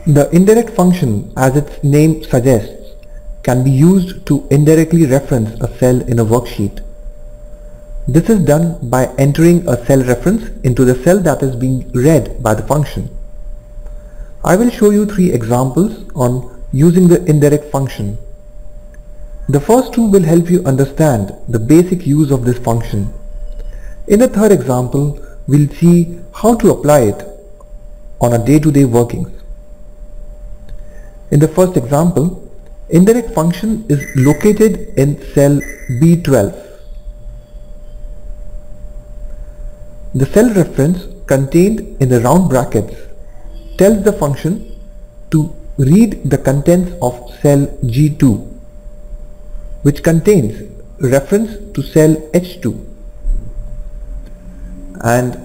The indirect function, as its name suggests, can be used to indirectly reference a cell in a worksheet. This is done by entering a cell reference into the cell that is being read by the function. I will show you 3 examples on using the indirect function. The first 2 will help you understand the basic use of this function. In the third example, we'll see how to apply it on a day-to-day workings. In the first example, indirect function is located in cell B12. The cell reference contained in the round brackets tells the function to read the contents of cell G2, which contains reference to cell H2, and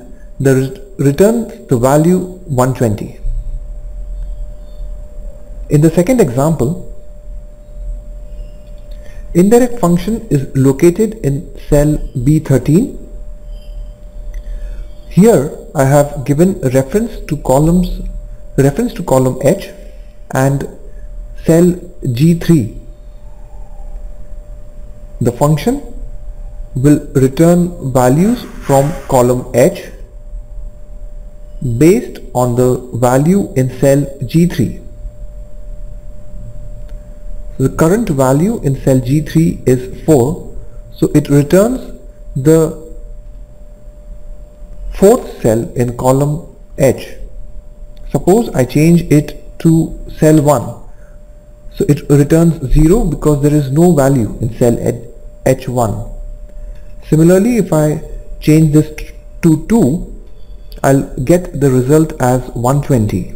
returns the value 120. In the second example, indirect function is located in cell B13. Here I have given reference to column H and cell G3. The function will return values from column H based on the value in cell G3. The current value in cell G3 is 4, so it returns the 4th cell in column H. Suppose I change it to cell 1, so it returns 0 because there is no value in cell H1. Similarly, if I change this to 2, I'll get the result as 120.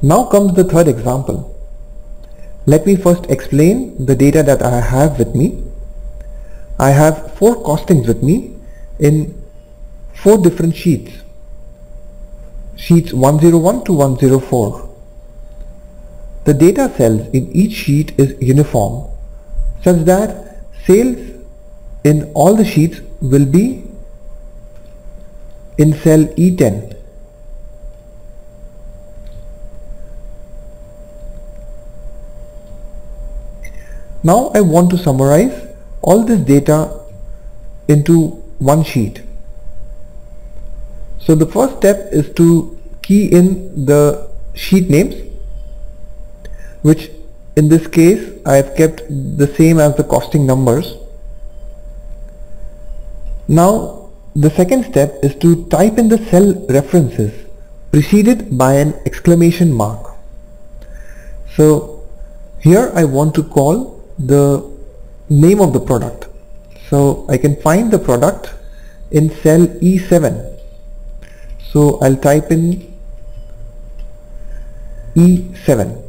Now comes the third example. Let me first explain the data that I have with me. I have 4 costings with me in 4 different sheets. Sheets 101 to 104. The data cells in each sheet is uniform, such that sales in all the sheets will be in cell E10. Now I want to summarize all this data into one sheet. So the first step is to key in the sheet names, which in this case I have kept the same as the costing numbers. Now the second step is to type in the cell references preceded by an exclamation mark. So here I want to call the name of the product. So I can find the product in cell E7. So I'll type in E7.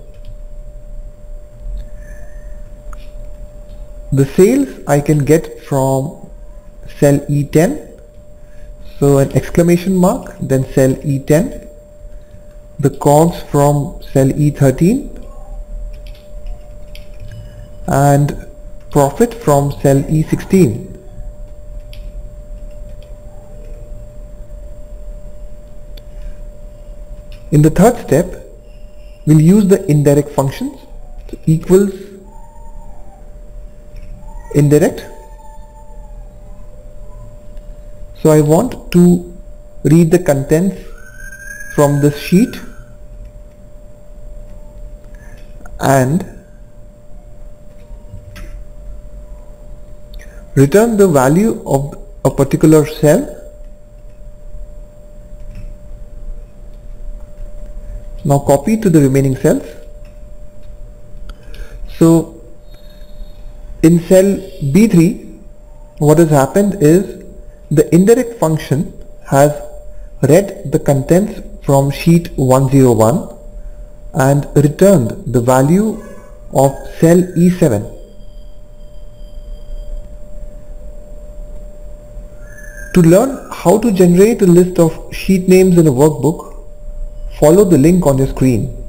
The sales I can get from cell E10. So an exclamation mark, then cell E10. The COGS from cell E13. And profit from cell E16. In the third step, we'll use the indirect functions. So equals indirect. So I want to read the contents from this sheet and return the value of a particular cell. Now copy to the remaining cells. So in cell B3, what has happened is the indirect function has read the contents from sheet 101 and returned the value of cell E7. To learn how to generate a list of sheet names in a workbook, follow the link on your screen.